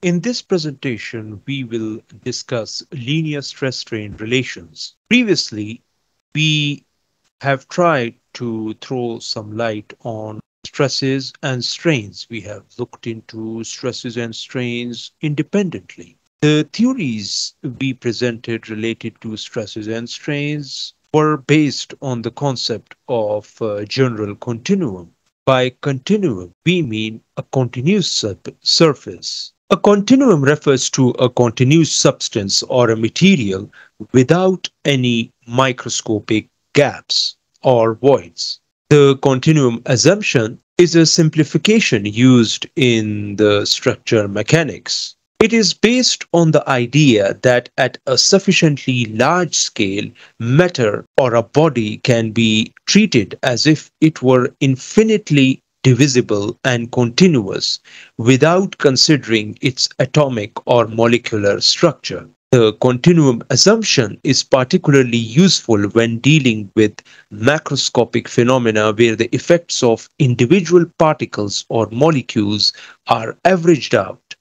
In this presentation, we will discuss linear stress-strain relations. Previously, we have tried to throw some light on stresses and strains. We have looked into stresses and strains independently. The theories we presented related to stresses and strains were based on the concept of general continuum. By continuum, we mean a continuous surface. A continuum refers to a continuous substance or a material without any microscopic gaps or voids. The continuum assumption is a simplification used in the structure mechanics. It is based on the idea that at a sufficiently large scale, matter or a body can be treated as if it were infinitely divisible and continuous without considering its atomic or molecular structure. The continuum assumption is particularly useful when dealing with macroscopic phenomena where the effects of individual particles or molecules are averaged out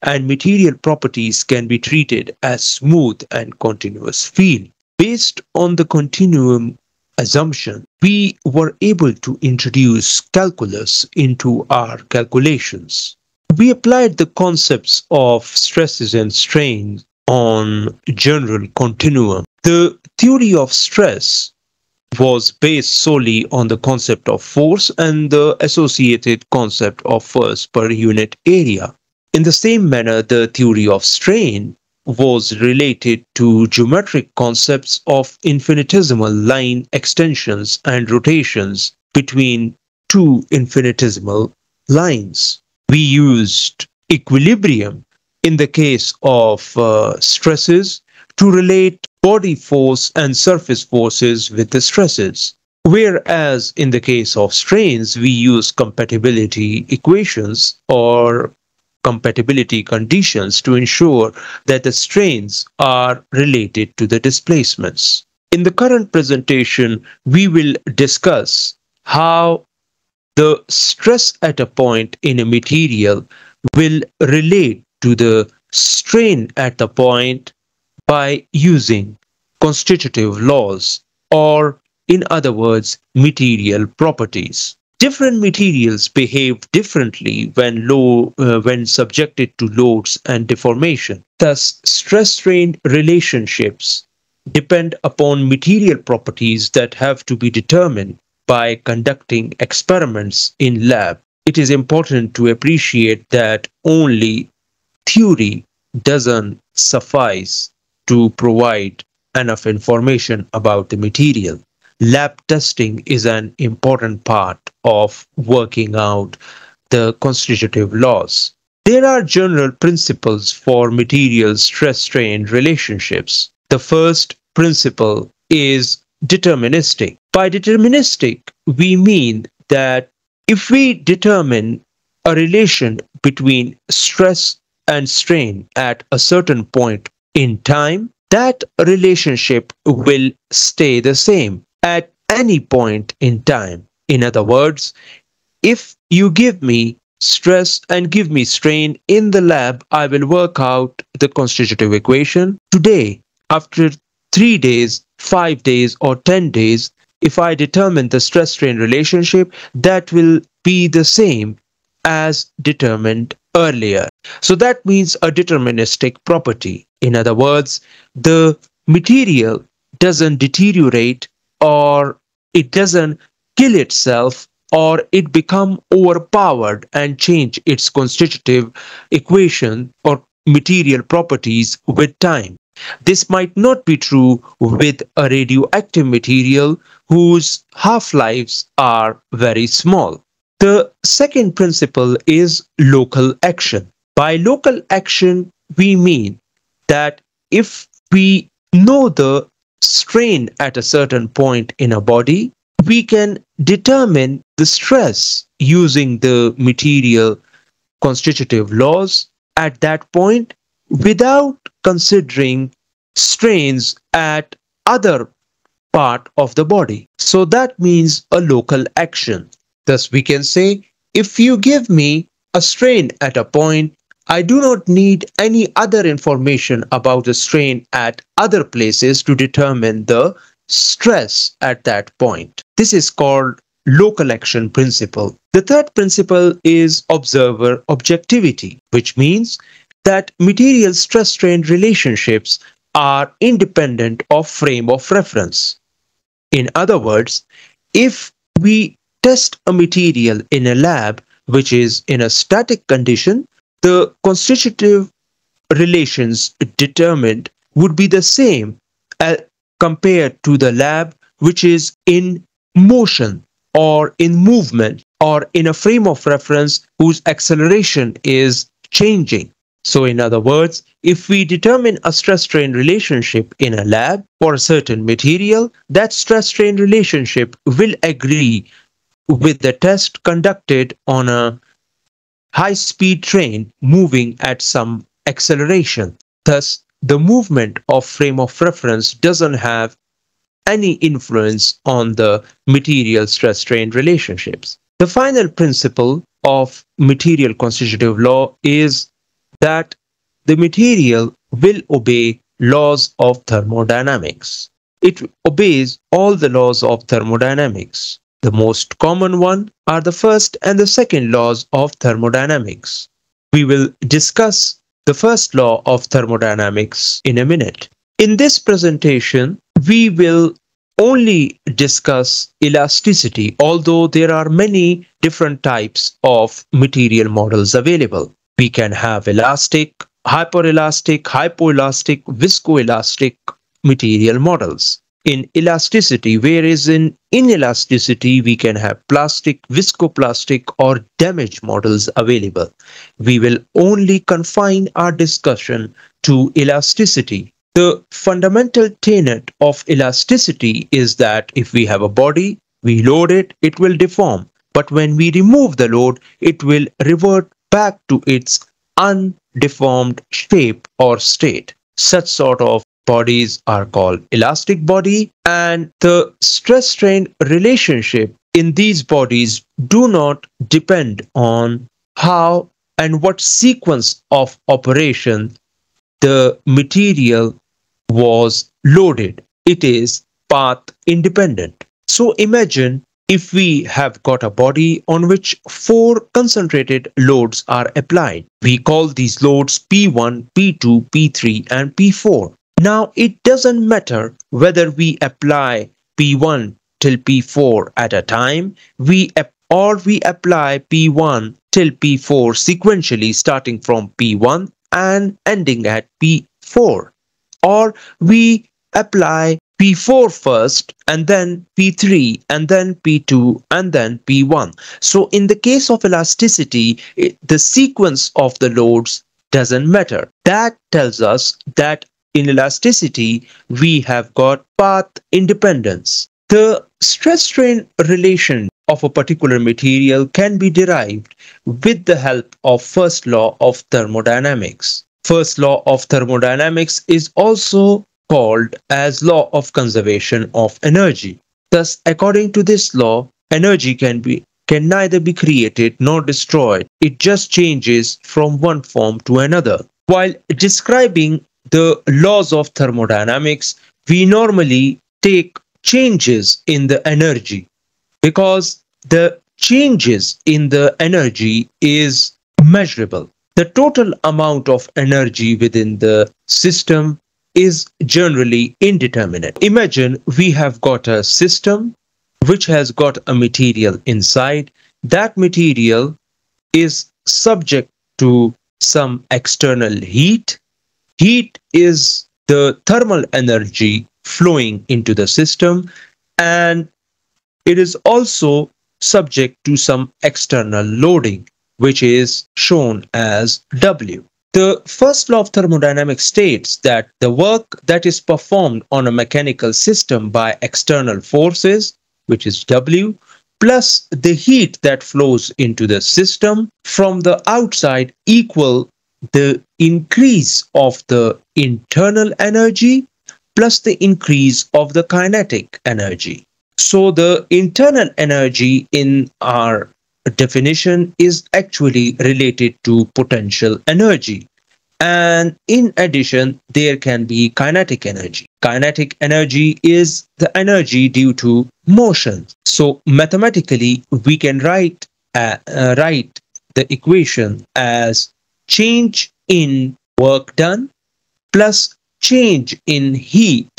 and material properties can be treated as smooth and continuous field. Based on the continuum assumption, we were able to introduce calculus into our calculations. We applied the concepts of stresses and strains on general continuum. The theory of stress was based solely on the concept of force and the associated concept of force per unit area. In the same manner, the theory of strain was related to geometric concepts of infinitesimal line extensions and rotations between two infinitesimal lines. We used equilibrium in the case of stresses to relate body force and surface forces with the stresses. Whereas in the case of strains, we use compatibility equations or compatibility conditions to ensure that the strains are related to the displacements. In the current presentation, we will discuss how the stress at a point in a material will relate to the strain at a point by using constitutive laws, or in other words, material properties. Different materials behave differently when subjected to loads and deformation. Thus, stress-strain relationships depend upon material properties that have to be determined by conducting experiments in lab. It is important to appreciate that only theory doesn't suffice to provide enough information about the material. Lab testing is an important part of working out the constitutive laws. There are general principles for material stress-strain relationships. The first principle is deterministic. By deterministic, we mean that if we determine a relation between stress and strain at a certain point in time, that relationship will stay the same at any point in time. In other words, if you give me stress and give me strain in the lab, I will work out the constitutive equation. Today, after 3 days, 5 days, or 10 days, if I determine the stress-strain relationship, that will be the same as determined earlier. So that means a deterministic property. In other words, the material doesn't deteriorate, or it doesn't kill itself, or it become overpowered and change its constitutive equation or material properties with time. This might not be true with a radioactive material whose half-lives are very small. The second principle is local action. By local action, we mean that if we know the strain at a certain point in a body, we can determine the stress using the material constitutive laws at that point without considering strains at other part of the body. So that means a local action. Thus we can say, if you give me a strain at a point, I do not need any other information about the strain at other places to determine the stress at that point. This is called local action principle. The third principle is observer objectivity, which means that material stress-strain relationships are independent of frame of reference. In other words, if we test a material in a lab which is in a static condition, the constitutive relations determined would be the same as compared to the lab which is in motion or in movement or in a frame of reference whose acceleration is changing. So in other words, if we determine a stress-strain relationship in a lab for a certain material, that stress-strain relationship will agree with the test conducted on a high-speed train moving at some acceleration. Thus, the movement of frame of reference doesn't have any influence on the material stress-strain relationships. The final principle of material constitutive law is that the material will obey laws of thermodynamics. It obeys all the laws of thermodynamics. The most common one are the first and the second laws of thermodynamics. We will discuss the first law of thermodynamics in a minute. In this presentation, we will only discuss elasticity, although there are many different types of material models available. We can have elastic, hyperelastic, hypoelastic, viscoelastic material models. In elasticity, whereas in inelasticity, we can have plastic, viscoplastic, or damage models available. We will only confine our discussion to elasticity. The fundamental tenet of elasticity is that if we have a body, we load it, it will deform. But when we remove the load, it will revert back to its undeformed shape or state. Such sort of bodies are called elastic body, and the stress-strain relationship in these bodies do not depend on how and what sequence of operation the material was loaded. It is path independent. So imagine if we have got a body on which 4 concentrated loads are applied. We call these loads P1, P2, P3 and P4. Now it doesn't matter whether we apply P1 till P4 at a time, or we apply P1 till P4 sequentially starting from P1 and ending at P4. Or we apply P4 first and then P3 and then P2 and then P1. So in the case of elasticity, the sequence of the loads doesn't matter. That tells us that in elasticity, we have got path independence. The stress-strain relation of a particular material can be derived with the help of first law of thermodynamics. First law of thermodynamics is also called as law of conservation of energy. Thus, according to this law, energy can neither be created nor destroyed. It just changes from one form to another. While describing the laws of thermodynamics, we normally take changes in the energy because the changes in the energy is measurable. The total amount of energy within the system is generally indeterminate. Imagine we have got a system which has got a material inside. That material is subject to some external heat. Heat is the thermal energy flowing into the system, and it is also subject to some external loading, which is shown as W. The first law of thermodynamics states that the work that is performed on a mechanical system by external forces, which is W, plus the heat that flows into the system from the outside equal the increase of the internal energy plus the increase of the kinetic energy. So the internal energy in our definition is actually related to potential energy. And in addition, there can be kinetic energy. Kinetic energy is the energy due to motion. So mathematically, we can write the equation as change in work done plus change in heat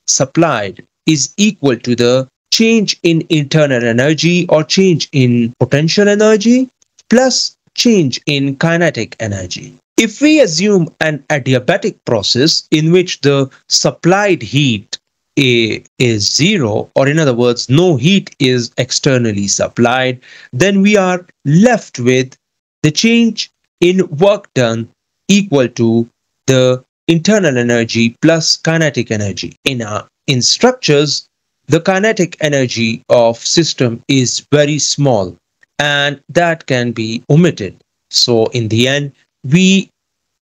supplied is equal to the change in internal energy or change in potential energy plus change in kinetic energy. If we assume an adiabatic process in which the supplied heat is zero, or in other words, no heat is externally supplied, then we are left with the change in work done equal to the internal energy plus kinetic energy. In structures, the kinetic energy of system is very small and that can be omitted. So in the end, we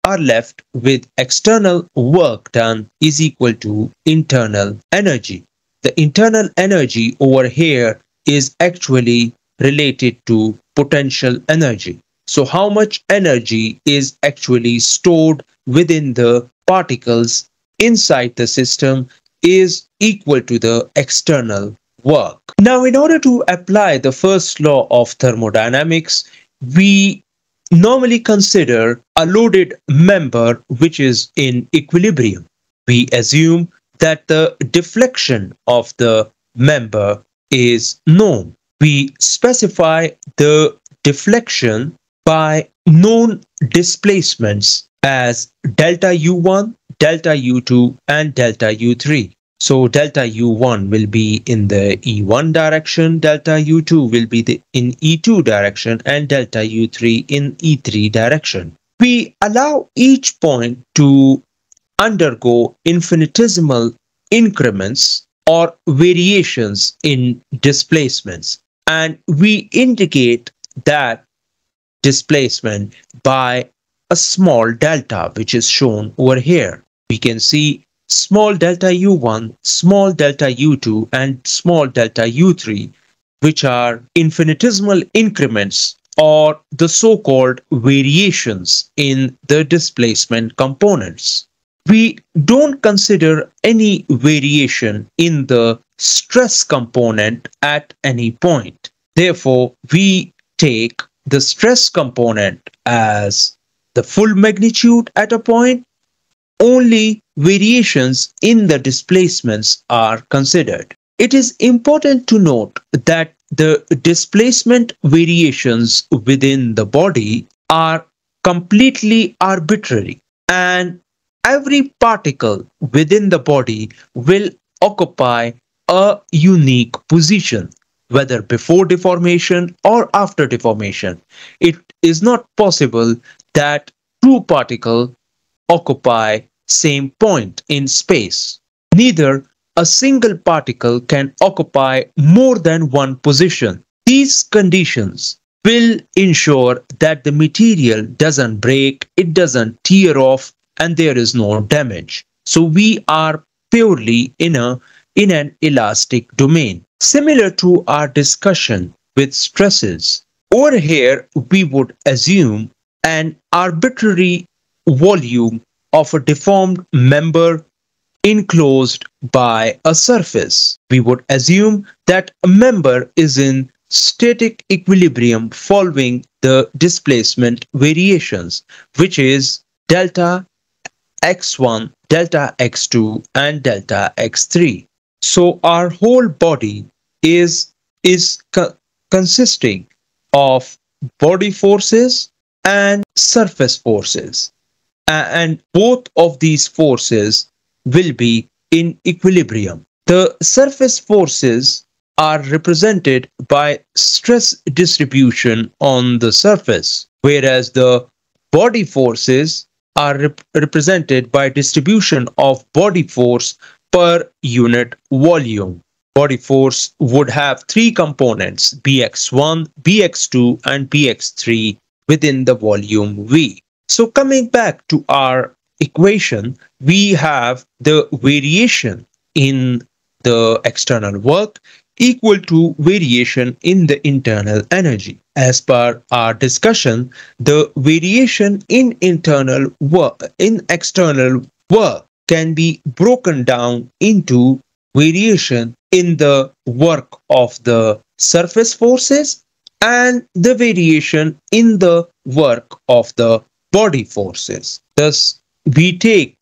are left with external work done is equal to internal energy. The internal energy over here is actually related to potential energy. So how much energy is actually stored within the particles inside the system is equal to the external work. Now, in order to apply the first law of thermodynamics, we normally consider a loaded member which is in equilibrium. We assume that the deflection of the member is known. We specify the deflection by known displacements as delta U1, delta U2, and delta U3. So delta U1 will be in the E1 direction, delta U2 will be in E2 direction, and delta U3 in E3 direction. We allow each point to undergo infinitesimal increments or variations in displacements, and we indicate that displacement by a small delta, which is shown over here. We can see small delta U1, small delta U2, and small delta U3, which are infinitesimal increments or the so-called variations in the displacement components. We don't consider any variation in the stress component at any point. Therefore, we take the stress component as the full magnitude at a point. Only variations in the displacements are considered. It is important to note that the displacement variations within the body are completely arbitrary, and every particle within the body will occupy a unique position, whether before deformation or after deformation. It is not possible that two particles occupy same point in space. Neither a single particle can occupy more than one position. These conditions will ensure that the material doesn't break, it doesn't tear off, and there is no damage. So we are purely in an elastic domain. Similar to our discussion with stresses, over here we would assume an arbitrary volume of a deformed member enclosed by a surface. We would assume that a member is in static equilibrium following the displacement variations, which is delta x1, delta x2, and delta x3. So our whole body is consisting of body forces and surface forces. And both of these forces will be in equilibrium. The surface forces are represented by stress distribution on the surface, whereas the body forces are represented by distribution of body force per unit volume. Body force would have three components, Bx1, Bx2, and Bx3 within the volume V. So coming back to our equation, we have the variation in the external work equal to variation in the internal energy. As per our discussion, the variation in external work can be broken down into variation in the work of the surface forces and the variation in the work of the body forces. Thus, we take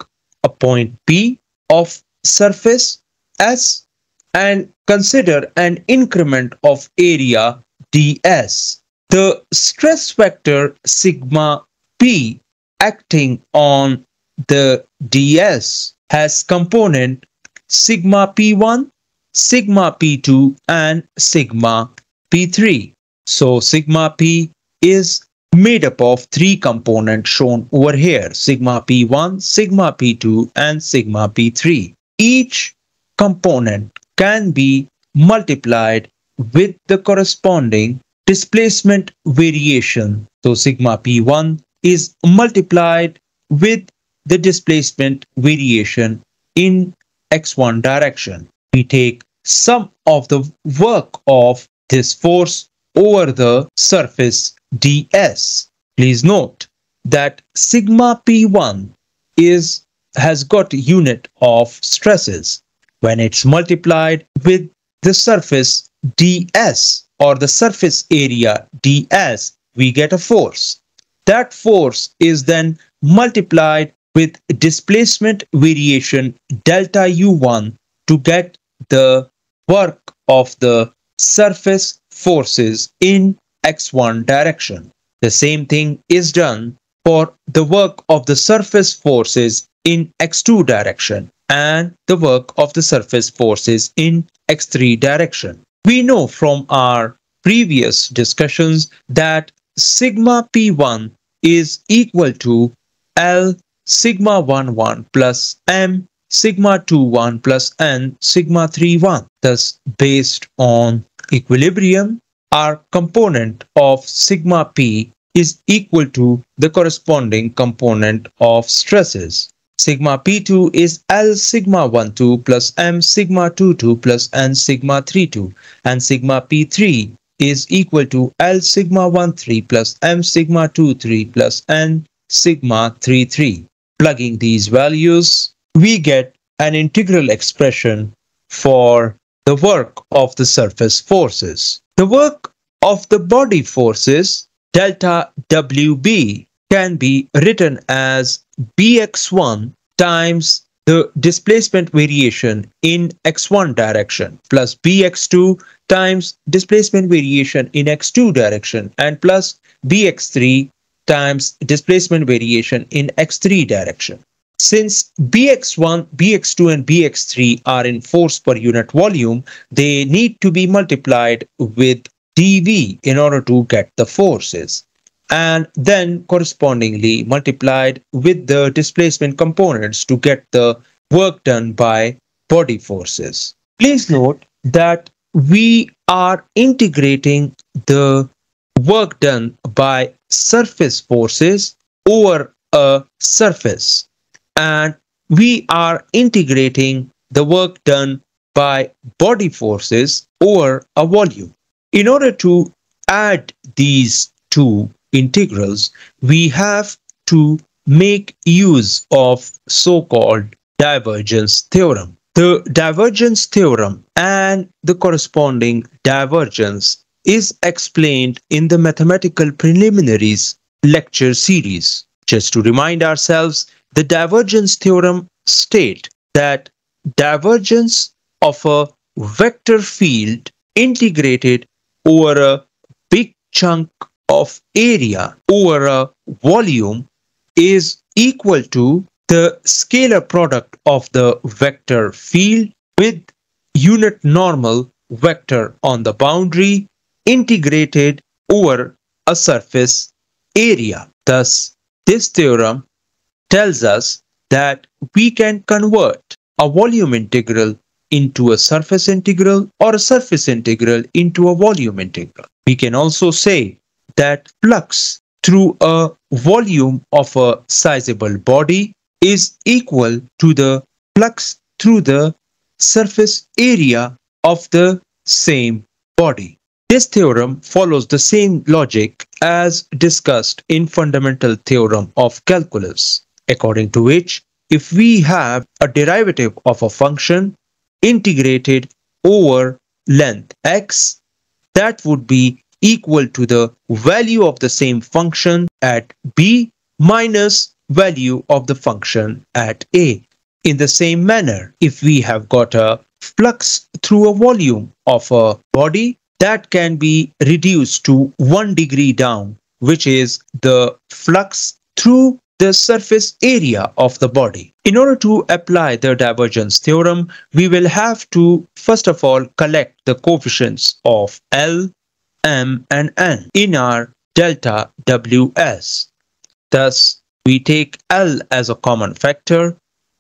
a point P of surface S and consider an increment of area ds. The stress vector sigma p acting on the ds has component sigma p1, sigma p2 and sigma p3. So sigma p is made up of three components shown over here: sigma p1, sigma p2 and sigma p3. Each component can be multiplied with the corresponding displacement variation. So sigma p1 is multiplied with the displacement variation in x1 direction. We take sum of the work of this force over the surface ds. Please note that sigma p1 has got unit of stresses. When it's multiplied with the surface ds or the surface area ds, we get a force. That force is then multiplied with displacement variation delta u1 to get the work of the surface forces in x1 direction. The same thing is done for the work of the surface forces in x2 direction and the work of the surface forces in x3 direction. We know from our previous discussions that sigma p1 is equal to L sigma 11 plus m sigma 21 plus n sigma 31. Thus, based on equilibrium, our component of sigma p is equal to the corresponding component of stresses. Sigma p2 is L sigma 12 plus m sigma 22 plus n sigma 32, and sigma p3 is equal to L sigma 13 plus m sigma 23 plus n sigma 33. Plugging these values, we get an integral expression for the work of the surface forces. The work of the body forces, delta WB, can be written as Bx1 times the displacement variation in x1 direction plus Bx2 times displacement variation in x2 direction and plus Bx3 times displacement variation in x3 direction. Since Bx1, Bx2 and Bx3 are in force per unit volume, they need to be multiplied with dV in order to get the forces, and then correspondingly multiplied with the displacement components to get the work done by body forces. Please note that we are integrating the work done by surface forces over a surface, and we are integrating the work done by body forces over a volume. In order to add these two integrals, we have to make use of so-called divergence theorem. The divergence theorem and the corresponding divergence is explained in the mathematical preliminaries lecture series. Just to remind ourselves, the divergence theorem states that divergence of a vector field integrated over a big chunk of area over a volume is equal to the scalar product of the vector field with unit normal vector on the boundary integrated over a surface area. Thus, this theorem tells us that we can convert a volume integral into a surface integral or a surface integral into a volume integral. We can also say that flux through a volume of a sizable body is equal to the flux through the surface area of the same body. This theorem follows the same logic as discussed in fundamental theorem of calculus, according to which if we have a derivative of a function integrated over length x, that would be equal to the value of the same function at b minus value of the function at a. In the same manner, if we have got a flux through a volume of a body, that can be reduced to 1 degree down, which is the flux through the surface area of the body. In order to apply the divergence theorem, we will have to first of all collect the coefficients of L, M and N in our delta Ws. Thus, we take L as a common factor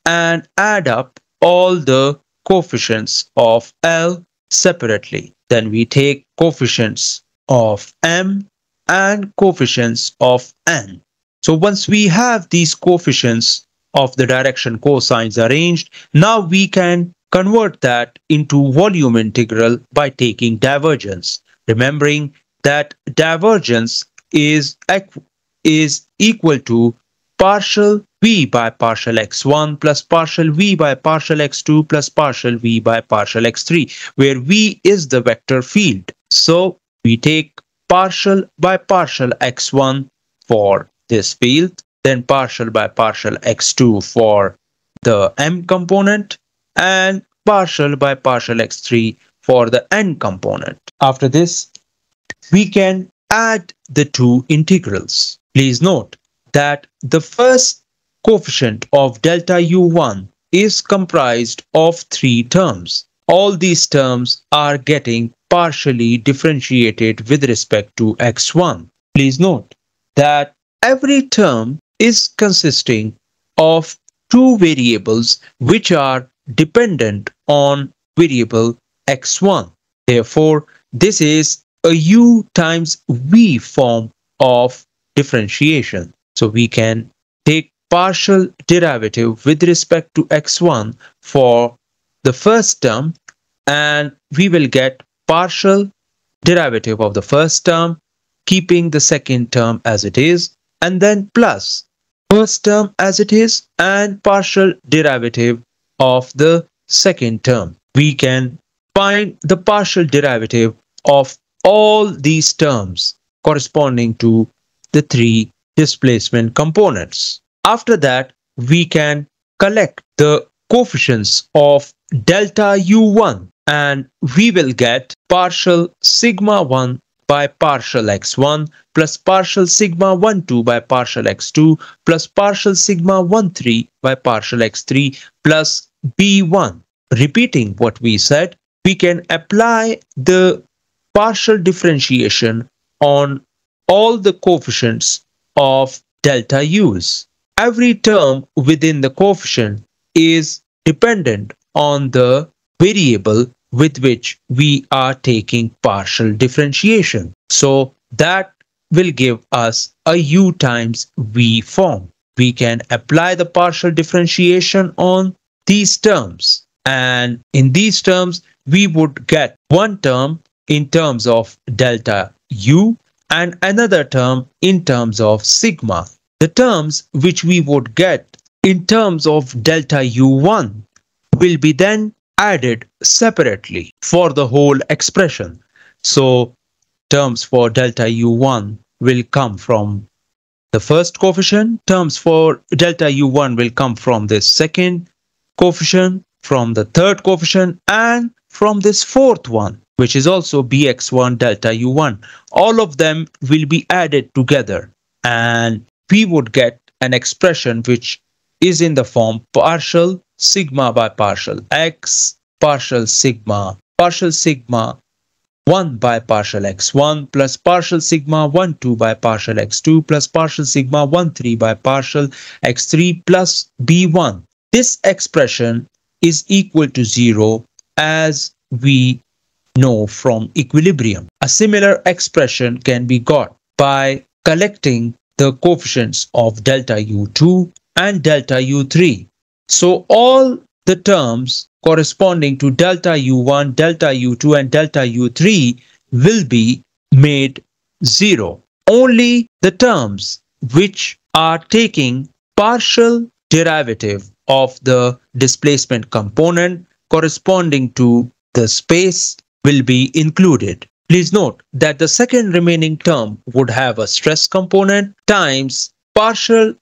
and add up all the coefficients of L separately. Then we take coefficients of M and coefficients of N. So once we have these coefficients of the direction cosines arranged, now we can convert that into volume integral by taking divergence. Remembering that divergence is equal to partial v by partial x1 plus partial v by partial x2 plus partial v by partial x3, where v is the vector field. So we take partial by partial x1 for this field, then partial by partial x2 for the m component, and partial by partial x3 for the n component. After this, we can add the two integrals. Please note that the first coefficient of delta u1 is comprised of three terms. All these terms are getting partially differentiated with respect to x1. Please note that every term is consisting of two variables which are dependent on variable x1. Therefore, this is a u times v form of differentiation. So we can take partial derivative with respect to x1 for the first term, and we will get partial derivative of the first term, keeping the second term as it is, and then plus first term as it is and partial derivative of the second term. We can find the partial derivative of all these terms corresponding to the three displacement components. After that, we can collect the coefficients of delta u1 and we will get partial sigma 1 by partial x1 plus partial sigma 12 by partial x2 plus partial sigma 13 by partial x3 plus b1. Repeating what we said, we can apply the partial differentiation on all the coefficients of delta u's. Every term within the coefficient is dependent on the variable with which we are taking partial differentiation. So that will give us a u times v form. We can apply the partial differentiation on these terms, and in these terms we would get one term in terms of delta u and another term in terms of sigma. The terms which we would get in terms of delta u1 will be then added separately for the whole expression. So terms for delta u1 will come from the first coefficient, terms for delta u1 will come from this second coefficient, from the third coefficient, and from this fourth one, which is also bx1 delta u1. All of them will be added together and we would get an expression which is in the form partial sigma by partial x, partial sigma 1 by partial x1 plus partial sigma 12 by partial x2 plus partial sigma 13 by partial x3 plus b1. This expression is equal to 0 as we know from equilibrium. A similar expression can be got by collecting the coefficients of delta u2 and delta u3. So all the terms corresponding to delta U1, delta U2 and delta U3 will be made 0. Only the terms which are taking partial derivative of the displacement component corresponding to the space will be included. Please note that the second remaining term would have a stress component times partial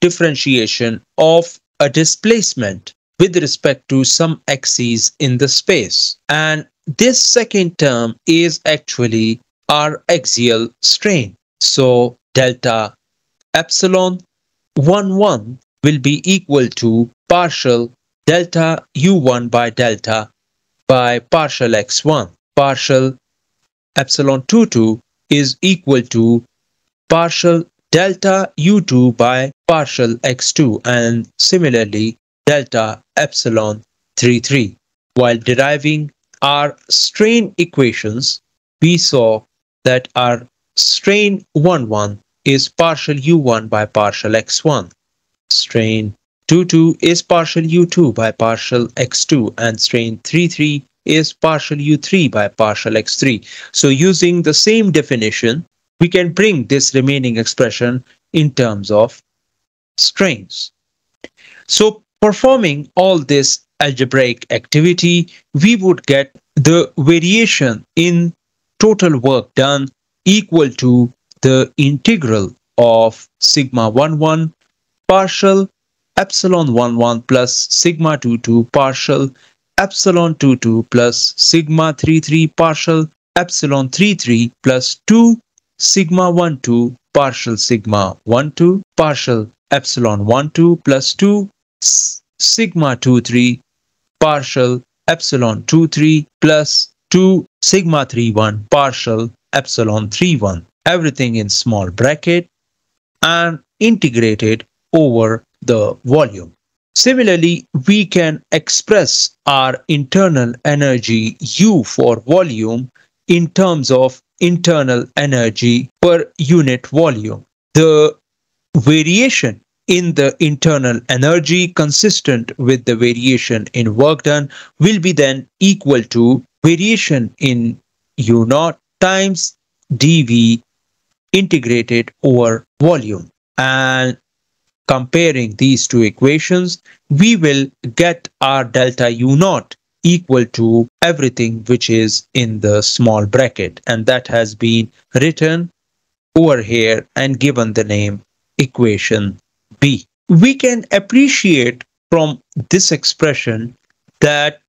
differentiation of a displacement with respect to some axes in the space. And this second term is actually our axial strain. So delta epsilon 1 will be equal to partial delta U1 by delta by partial x1. Partial epsilon 2 is equal to partial delta U2 by partial x2, and similarly delta epsilon 3. While deriving our strain equations, we saw that our strain 1 is partial U1 by partial x1. Strain 2 is partial U2 by partial x2, and strain 3 is partial U3 by partial x3. So using the same definition, we can bring this remaining expression in terms of strains. So performing all this algebraic activity, we would get the variation in total work done equal to the integral of sigma 11 partial epsilon 11 plus sigma 22 partial epsilon 22 plus sigma 33 partial epsilon 33 plus 2 sigma 12 partial sigma 12 partial epsilon 12 plus 2 sigma 23 partial epsilon 23 plus 2 sigma 31 partial epsilon 31. Everything in small bracket and integrated over the volume. Similarly, we can express our internal energy U for volume in terms of internal energy per unit volume. The variation in the internal energy consistent with the variation in work done will be then equal to variation in U naught times dV integrated over volume. And comparing these two equations, we will get our delta U naught equal to everything which is in the small bracket, and that has been written over here and given the name equation B. We can appreciate from this expression that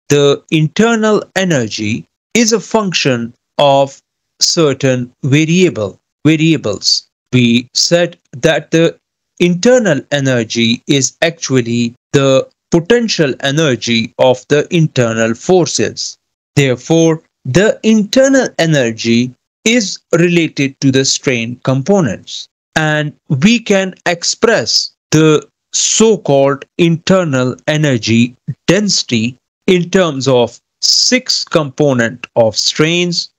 the internal energy is a function of certain variables. We said that the internal energy is actually the potential energy of the internal forces. Therefore, the internal energy is related to the strain components, and we can express the so-called internal energy density in terms of 6 components of strains: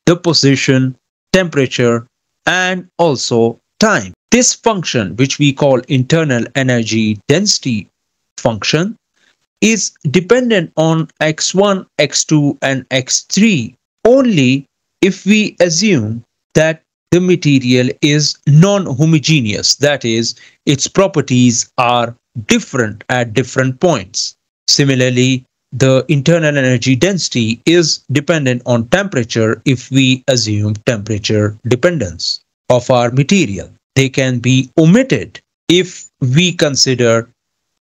the position, temperature, and also time. This function, which we call internal energy density function, is dependent on x1, x2, and x3 only if we assume that the material is non-homogeneous, that is, its properties are different at different points. Similarly, the internal energy density is dependent on temperature if we assume temperature dependence of our material. They can be omitted if we consider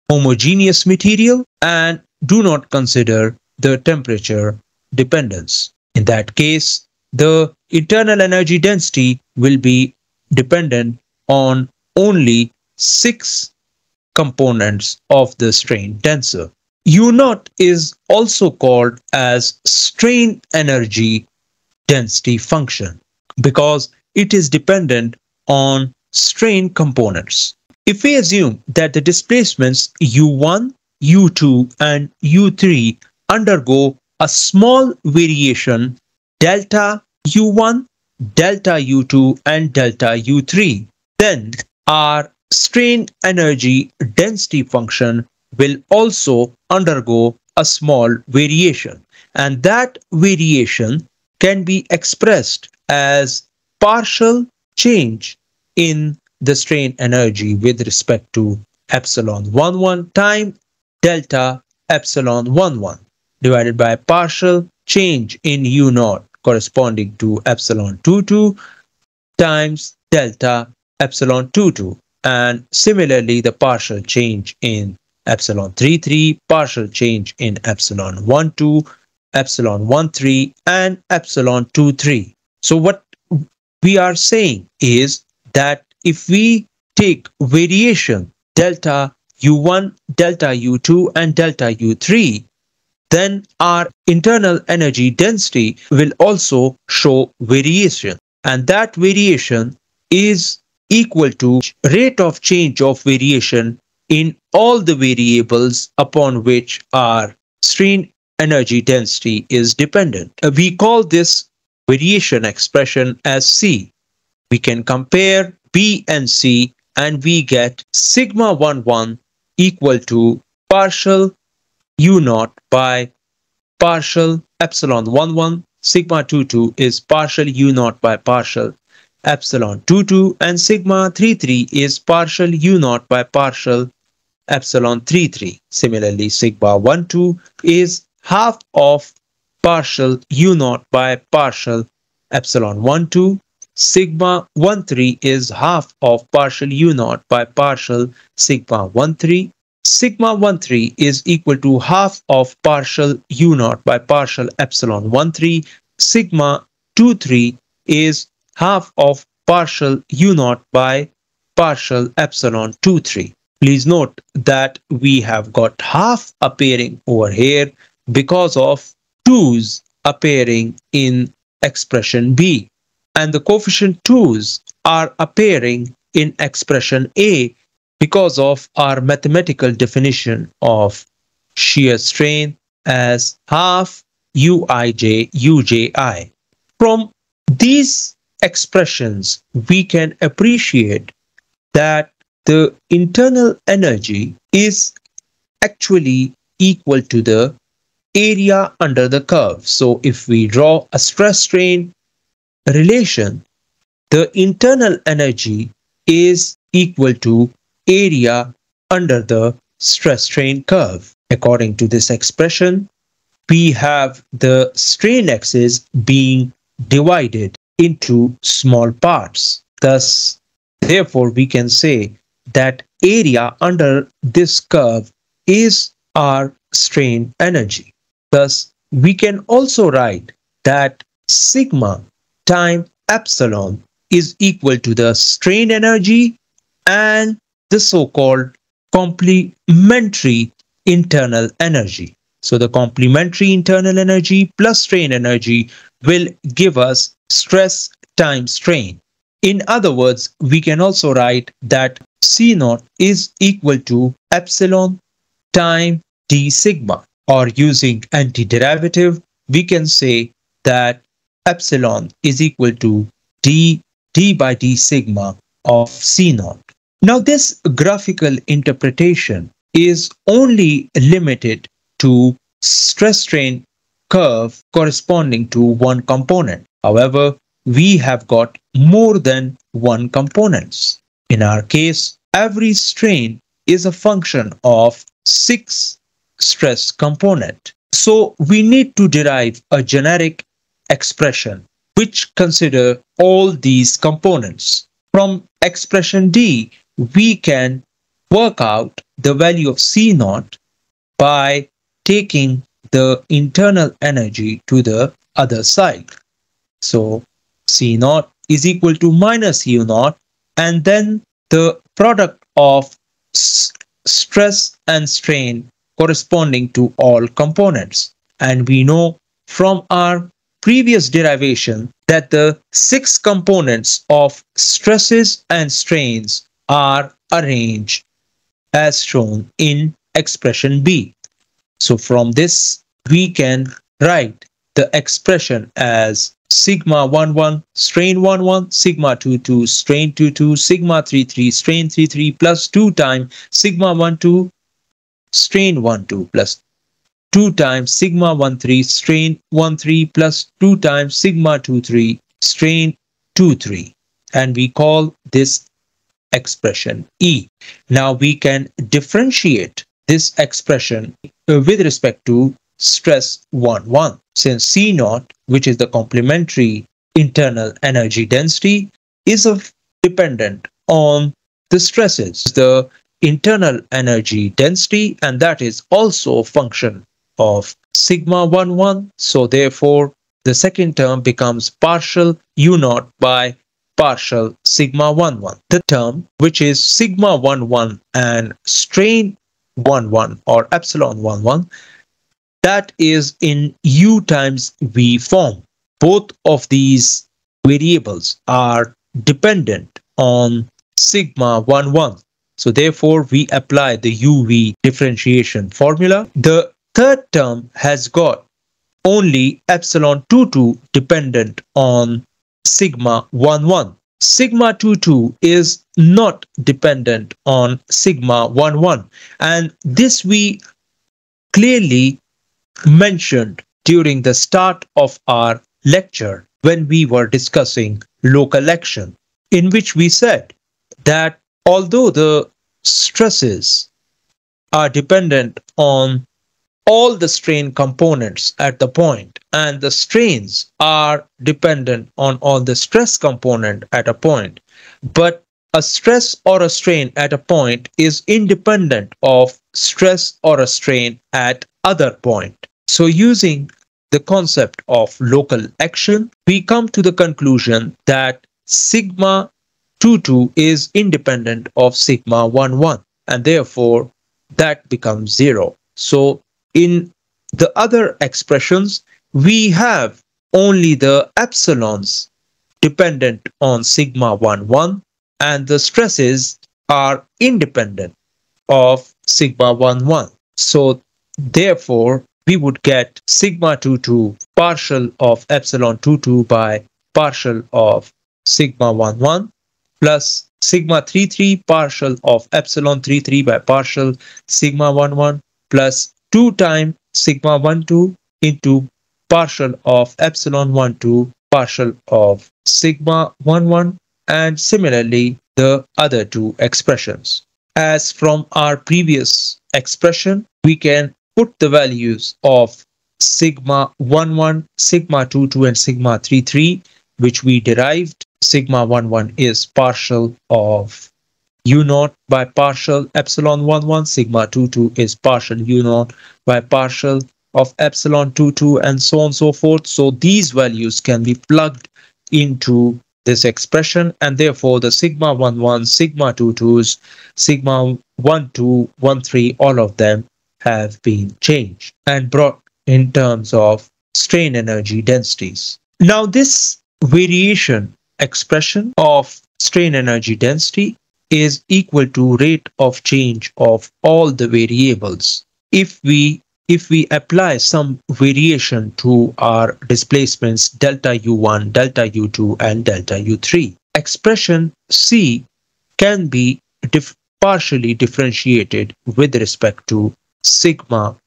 homogeneous material and do not consider the temperature dependence. In that case, the internal energy density will be dependent on only 6 components of the strain tensor. U naught is also called as strain energy density function because it is dependent on strain components. If we assume that the displacements U1, U2 and U3 undergo a small variation delta U1, delta U2 and delta U3, then our strain energy density function will also undergo a small variation, and that variation can be expressed as partial change in the strain energy with respect to epsilon 11 time delta epsilon 11 divided by partial change in U naught corresponding to epsilon 22 times delta epsilon 22, and similarly the partial change in epsilon 33, partial change in epsilon 12, epsilon 13, and epsilon 23. So what we are saying is that if we take variation delta U1, delta U2, and delta U3, then our internal energy density will also show variation. And that variation is equal to rate of change of variation in all the variables upon which our strain energy density is dependent. We call this variation expression as C. We can compare B and C and we get sigma 11 equal to partial U naught by partial epsilon 11, sigma 22 is partial U naught by partial epsilon 22, and sigma 33 is partial U naught by partial epsilon 33. Similarly, sigma 12 is half of partial U naught by partial epsilon 12. Sigma 13 is half of partial U naught by partial sigma 13. Sigma 13 is equal to half of partial U naught by partial epsilon 13. Sigma 23 is half of partial U naught by partial epsilon 23. Please note that we have got half appearing over here because of 2's appearing in expression B, and the coefficient 2's are appearing in expression A because of our mathematical definition of shear strain as half Uij Uji. From these expressions, we can appreciate that the internal energy is actually equal to the area under the curve. So if we draw a stress strain relation, the internal energy is equal to area under the stress strain curve. According to this expression, we have the strain axis being divided into small parts. Thus, therefore, we can say that area under this curve is our strain energy. Thus, we can also write that sigma time epsilon is equal to the strain energy and the so-called complementary internal energy. So the complementary internal energy plus strain energy will give us stress times strain. In other words, we can also write that C naught is equal to epsilon time d sigma, or using antiderivative, we can say that epsilon is equal to d by d sigma of C naught. Now this graphical interpretation is only limited to stress strain curve corresponding to one component. However, we have got more than one components. In our case, every strain is a function of 6 stress component. So we need to derive a generic expression which consider all these components. From expression D, we can work out the value of C naught by taking the internal energy to the other side. So C naught is equal to minus U naught, and then the product of stress and strain corresponding to all components. And we know from our previous derivation that the 6 components of stresses and strains are arranged as shown in expression B. So from this, we can write the expression as sigma 11 strain 11, sigma 22 strain 22, sigma 33 strain 33 plus 2 times sigma 12 strain 12 plus 2 times sigma 13 strain 13 plus 2 times sigma 23 strain 23, and we call this expression E. Now we can differentiate this expression with respect to stress 1, since C naught, which is the complementary internal energy density, is dependent on the stresses, the internal energy density, and that is also a function of sigma 11. So therefore, the second term becomes partial U naught by partial sigma 11. The term which is sigma 11 and strain 11 or epsilon 11, that is in U times V form. Both of these variables are dependent on sigma 11. So therefore, we apply the UV differentiation formula. The third term has got only epsilon 22 dependent on sigma 11. Sigma 22 is not dependent on sigma 11, and this we clearly mentioned during the start of our lecture when we were discussing local action, in which we said that although the stresses are dependent on all the strain components at the point, and the strains are dependent on all the stress component at a point, but a stress or a strain at a point is independent of stress or a strain at other point. So using the concept of local action, we come to the conclusion that sigma 22 is independent of sigma 11, and therefore that becomes 0. So in the other expressions, we have only the epsilons dependent on sigma 11, and the stresses are independent of sigma 11. So therefore, we would get sigma 22 partial of epsilon 22 by partial of sigma 11 plus sigma 33 partial of epsilon 33 by partial sigma 11 plus 2 times sigma 12 into partial of epsilon 12 partial of sigma 11, and similarly the other two expressions. As from our previous expression, we can put the values of sigma 11, sigma 22 and sigma 33, which we derived. Sigma 11 is partial of U naught by partial epsilon 11, sigma 22 is partial U naught by partial of epsilon 22, and so on and so forth. So these values can be plugged into this expression, and therefore the sigma 11, sigma 22s, sigma 12, 13, all of them have been changed and brought in terms of strain energy densities. Now this variation expression of strain energy density is equal to rate of change of all the variables. If we apply some variation to our displacements delta U1, delta U2 and delta U3, expression C can be partially differentiated with respect to sigma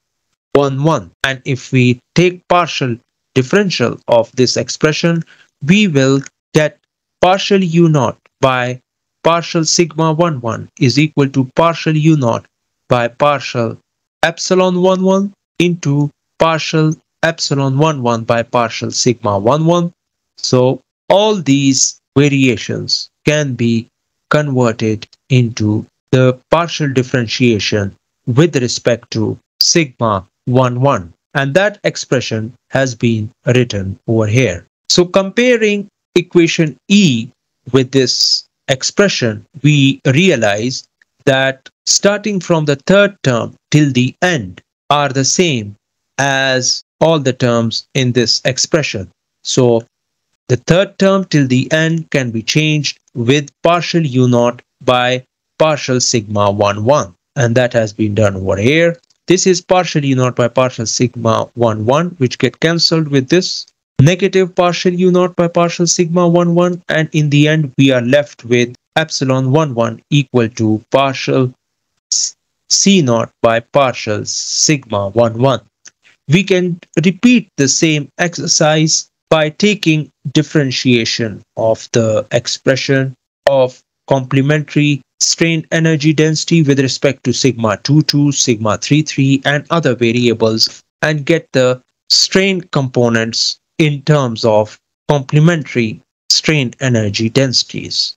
11, and if we take partial differential of this expression, we will get partial U naught by partial sigma 11 is equal to partial U naught by partial epsilon 11 into partial epsilon 11 by partial sigma 11. So all these variations can be converted into the partial differentiation with respect to sigma 11, and that expression has been written over here. So comparing equation E with this expression, we realize that starting from the third term till the end are the same as all the terms in this expression. So the third term till the end can be changed with partial U naught by partial sigma 11, and that has been done over here. This is partial U naught by partial sigma 11, which get cancelled with this negative partial U naught by partial sigma 11, and in the end we are left with epsilon 11 equal to partial C naught by partial sigma 11. We can repeat the same exercise by taking differentiation of the expression of complementary strain energy density with respect to sigma 22, sigma 33, and other variables, and get the strain components in terms of complementary strain energy densities.